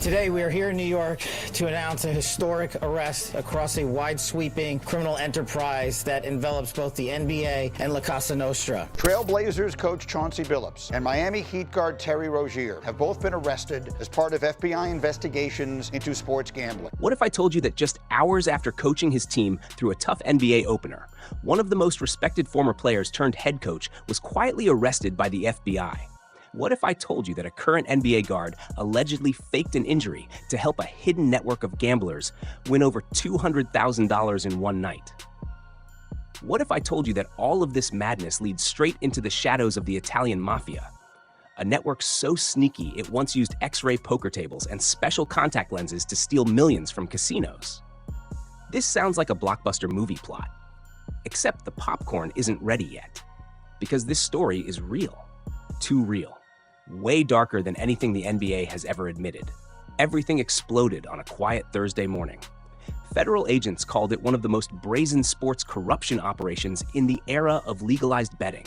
Today, we are here in New York to announce a historic arrest across a wide-sweeping criminal enterprise that envelops both the NBA and La Casa Nostra. Trailblazers coach Chauncey Billups and Miami Heat guard Terry Rozier have both been arrested as part of FBI investigations into sports gambling. What if I told you that just hours after coaching his team through a tough NBA opener, one of the most respected former players turned head coach was quietly arrested by the FBI? What if I told you that a current NBA guard allegedly faked an injury to help a hidden network of gamblers win over $200,000 in one night? What if I told you that all of this madness leads straight into the shadows of the Italian Mafia, a network so sneaky it once used X-ray poker tables and special contact lenses to steal millions from casinos? This sounds like a blockbuster movie plot, except the popcorn isn't ready yet, because this story is real. Too real. Way darker than anything the NBA has ever admitted. Everything exploded on a quiet Thursday morning. Federal agents called it one of the most brazen sports corruption operations in the era of legalized betting.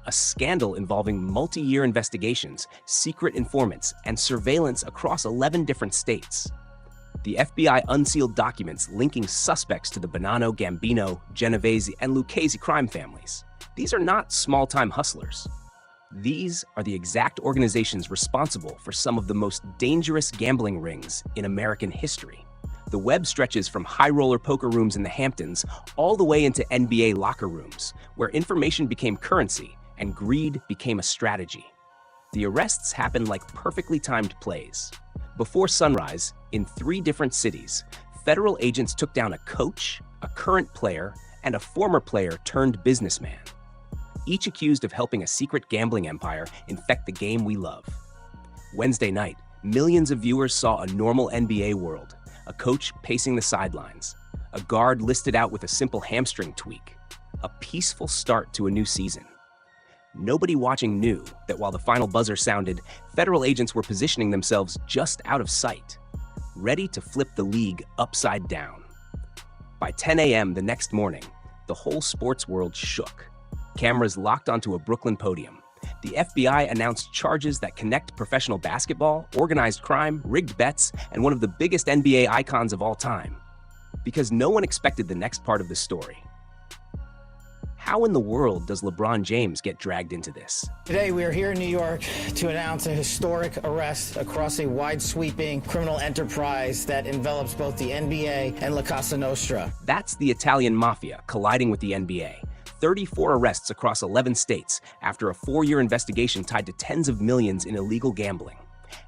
A scandal involving multi-year investigations, secret informants, and surveillance across 11 different states. The FBI unsealed documents linking suspects to the Bonanno, Gambino, Genovese, and Lucchese crime families. These are not small-time hustlers. These are the exact organizations responsible for some of the most dangerous gambling rings in American history. The web stretches from high-roller poker rooms in the Hamptons all the way into NBA locker rooms, where information became currency and greed became a strategy. The arrests happened like perfectly timed plays. Before sunrise, in 3 different cities, federal agents took down a coach, a current player, and a former player turned businessman, each accused of helping a secret gambling empire infect the game we love. Wednesday night, millions of viewers saw a normal NBA world, a coach pacing the sidelines, a guard listed out with a simple hamstring tweak, a peaceful start to a new season. Nobody watching knew that while the final buzzer sounded, federal agents were positioning themselves just out of sight, ready to flip the league upside down. By 10 a.m. the next morning, the whole sports world shook. Cameras locked onto a Brooklyn podium. The FBI announced charges that connect professional basketball, organized crime, rigged bets, and one of the biggest NBA icons of all time. Because no one expected the next part of the story. How in the world does LeBron James get dragged into this? Today, we are here in New York to announce a historic arrest across a wide-sweeping criminal enterprise that envelops both the NBA and La Casa Nostra. That's the Italian Mafia colliding with the NBA. 34 arrests across 11 states after a 4-year investigation tied to tens of millions in illegal gambling.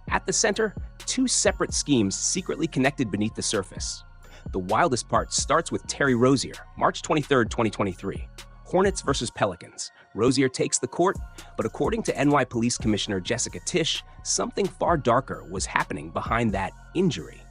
At the center, 2 separate schemes secretly connected beneath the surface. The wildest part starts with Terry Rozier, March 23, 2023. Hornets versus Pelicans. Rozier takes the court, but according to NY Police Commissioner Jessica Tisch, something far darker was happening behind that injury.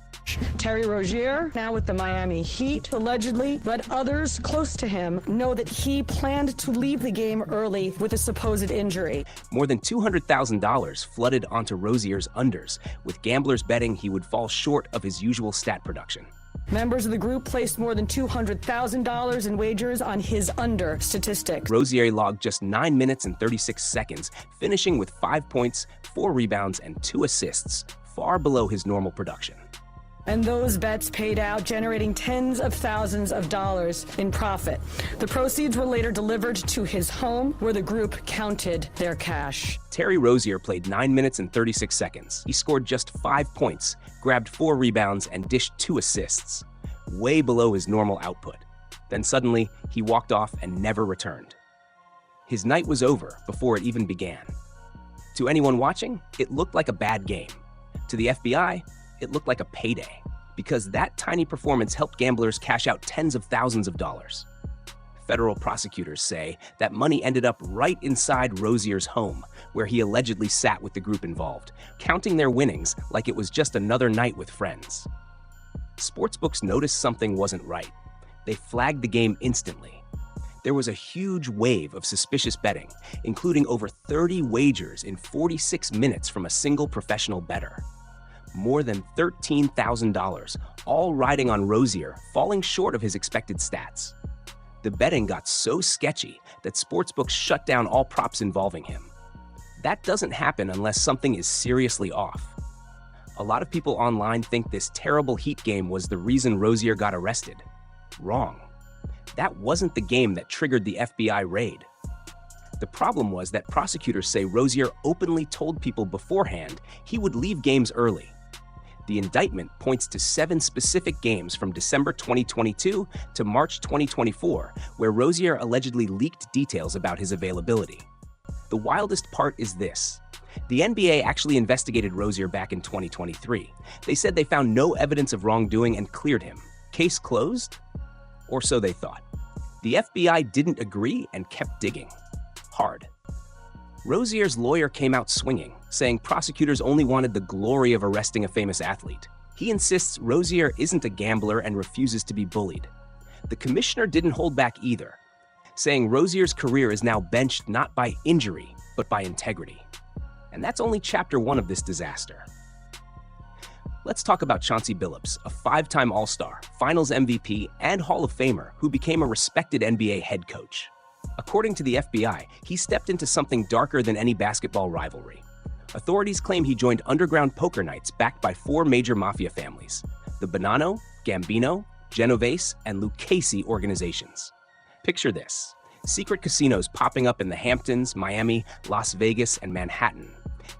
Terry Rozier, now with the Miami Heat, allegedly let others close to him know that he planned to leave the game early with a supposed injury. More than $200,000 flooded onto Rozier's unders, with gamblers betting he would fall short of his usual stat production. Members of the group placed more than $200,000 in wagers on his under statistics. Rozier logged just 9 minutes and 36 seconds, finishing with 5 points, 4 rebounds, and 2 assists, far below his normal production. And those bets paid out, generating tens of thousands of dollars in profit. The proceeds were later delivered to his home, where the group counted their cash. Terry Rozier played 9 minutes and 36 seconds. He scored just 5 points, grabbed 4 rebounds, and dished 2 assists, way below his normal output. Then suddenly, he walked off and never returned. His night was over before it even began. To anyone watching, it looked like a bad game. To the FBI, it looked like a payday, because that tiny performance helped gamblers cash out tens of thousands of dollars. Federal prosecutors say that money ended up right inside Rozier's home, where he allegedly sat with the group involved, counting their winnings like it was just another night with friends. Sportsbooks noticed something wasn't right. They flagged the game instantly. There was a huge wave of suspicious betting, including over 30 wagers in 46 minutes from a single professional bettor. More than $13,000, all riding on Rozier, falling short of his expected stats. The betting got so sketchy that sportsbooks shut down all props involving him. That doesn't happen unless something is seriously off. A lot of people online think this terrible Heat game was the reason Rozier got arrested. Wrong. That wasn't the game that triggered the FBI raid. The problem was that prosecutors say Rozier openly told people beforehand he would leave games early. The indictment points to 7 specific games from December 2022 to March 2024, where Rozier allegedly leaked details about his availability. The wildest part is this. The NBA actually investigated Rozier back in 2023. They said they found no evidence of wrongdoing and cleared him. Case closed? Or so they thought. The FBI didn't agree and kept digging. Hard. Rozier's lawyer came out swinging, saying prosecutors only wanted the glory of arresting a famous athlete. He insists Rozier isn't a gambler and refuses to be bullied. The commissioner didn't hold back either, saying Rozier's career is now benched not by injury, but by integrity. And that's only chapter 1 of this disaster. Let's talk about Chauncey Billups, a 5-time All-Star, Finals MVP, and Hall of Famer who became a respected NBA head coach. According to the FBI, he stepped into something darker than any basketball rivalry. Authorities claim he joined underground poker nights backed by 4 major mafia families: the Bonanno, Gambino, Genovese, and Lucchese organizations. Picture this: secret casinos popping up in the Hamptons, Miami, Las Vegas, and Manhattan.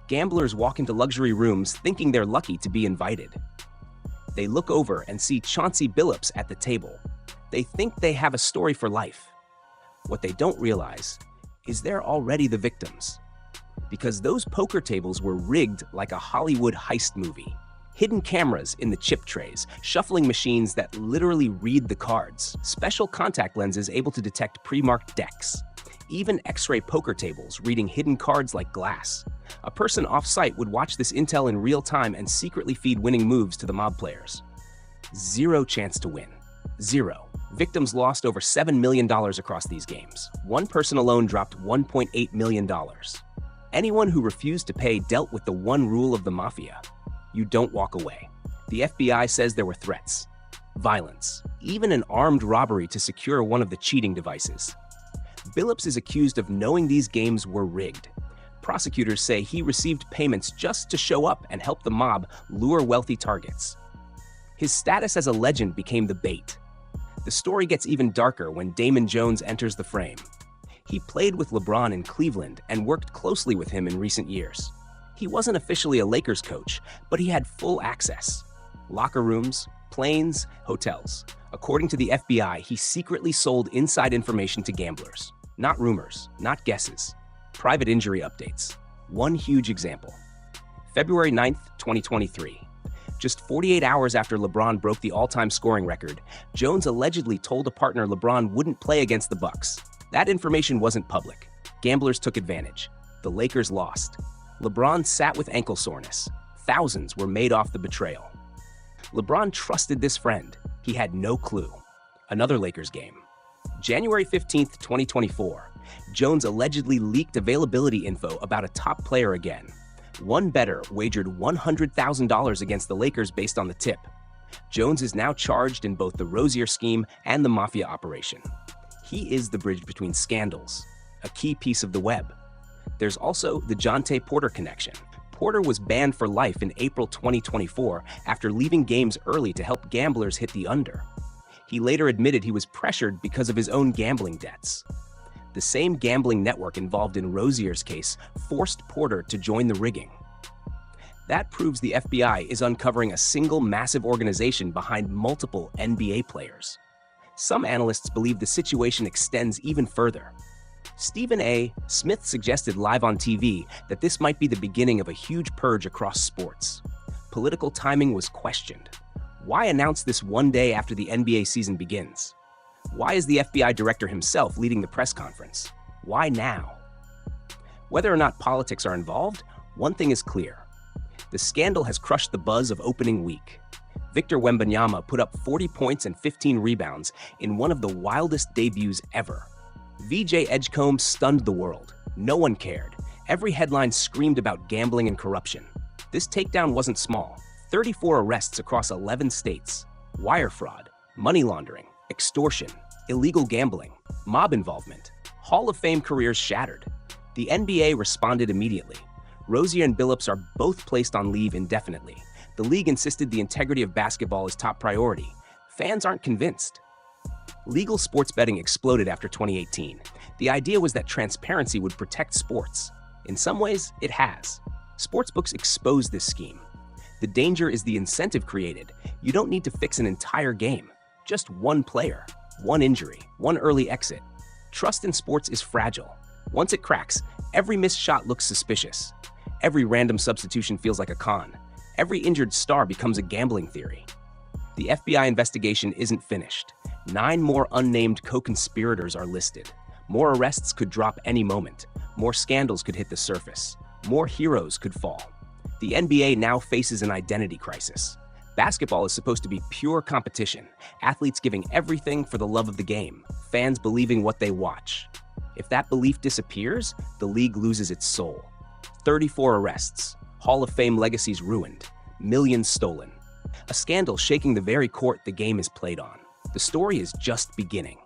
Gamblers walk into luxury rooms thinking they're lucky to be invited. They look over and see Chauncey Billups at the table. They think they have a story for life. What they don't realize is they're already the victims. Because those poker tables were rigged like a Hollywood heist movie. Hidden cameras in the chip trays, shuffling machines that literally read the cards, special contact lenses able to detect pre-marked decks, even X-ray poker tables reading hidden cards like glass. A person off-site would watch this intel in real time and secretly feed winning moves to the mob players. Zero chance to win. Zero. Victims lost over $7 million across these games. One person alone dropped $1.8 million. Anyone who refused to pay dealt with the one rule of the mafia: you don't walk away. The FBI says there were threats, violence, even an armed robbery to secure one of the cheating devices. Billups is accused of knowing these games were rigged. Prosecutors say he received payments just to show up and help the mob lure wealthy targets. His status as a legend became the bait. The story gets even darker when Damon Jones enters the frame. He played with LeBron in Cleveland and worked closely with him in recent years. He wasn't officially a Lakers coach, but he had full access. Locker rooms, planes, hotels. According to the FBI, he secretly sold inside information to gamblers. Not rumors, not guesses. Private injury updates. One huge example. February 9th, 2023. Just 48 hours after LeBron broke the all-time scoring record, Jones allegedly told a partner LeBron wouldn't play against the Bucks. That information wasn't public. Gamblers took advantage. The Lakers lost. LeBron sat with ankle soreness. Thousands were made off the betrayal. LeBron trusted this friend. He had no clue. Another Lakers game. January 15th, 2024. Jones allegedly leaked availability info about a top player again. One bettor wagered $100,000 against the Lakers based on the tip. Jones is now charged in both the Rozier scheme and the mafia operation. He is the bridge between scandals, a key piece of the web. There's also the Jontay Porter connection. Porter was banned for life in April 2024 after leaving games early to help gamblers hit the under. He later admitted he was pressured because of his own gambling debts. The same gambling network involved in Rozier's case forced Porter to join the rigging. That proves the FBI is uncovering a single massive organization behind multiple NBA players. Some analysts believe the situation extends even further. Stephen A. Smith suggested live on TV that this might be the beginning of a huge purge across sports. Political timing was questioned. Why announce this one day after the NBA season begins? Why is the FBI director himself leading the press conference? Why now? Whether or not politics are involved, one thing is clear. The scandal has crushed the buzz of opening week. Victor Wembanyama put up 40 points and 15 rebounds in one of the wildest debuts ever. VJ Edgecombe stunned the world. No one cared. Every headline screamed about gambling and corruption. This takedown wasn't small. 34 arrests across 11 states. Wire fraud, money laundering, extortion, illegal gambling, mob involvement. Hall of Fame careers shattered. The NBA responded immediately. Rozier and Billups are both placed on leave indefinitely. The league insisted the integrity of basketball is top priority. Fans aren't convinced. Legal sports betting exploded after 2018. The idea was that transparency would protect sports. In some ways, it has. Sportsbooks exposed this scheme. The danger is the incentive created. You don't need to fix an entire game. Just one player, one injury, one early exit. Trust in sports is fragile. Once it cracks, every missed shot looks suspicious. Every random substitution feels like a con. Every injured star becomes a gambling theory. The FBI investigation isn't finished. 9 more unnamed co-conspirators are listed. More arrests could drop any moment. More scandals could hit the surface. More heroes could fall. The NBA now faces an identity crisis. Basketball is supposed to be pure competition, athletes giving everything for the love of the game, fans believing what they watch. If that belief disappears, the league loses its soul. 34 arrests, Hall of Fame legacies ruined, millions stolen. A scandal shaking the very court the game is played on. The story is just beginning.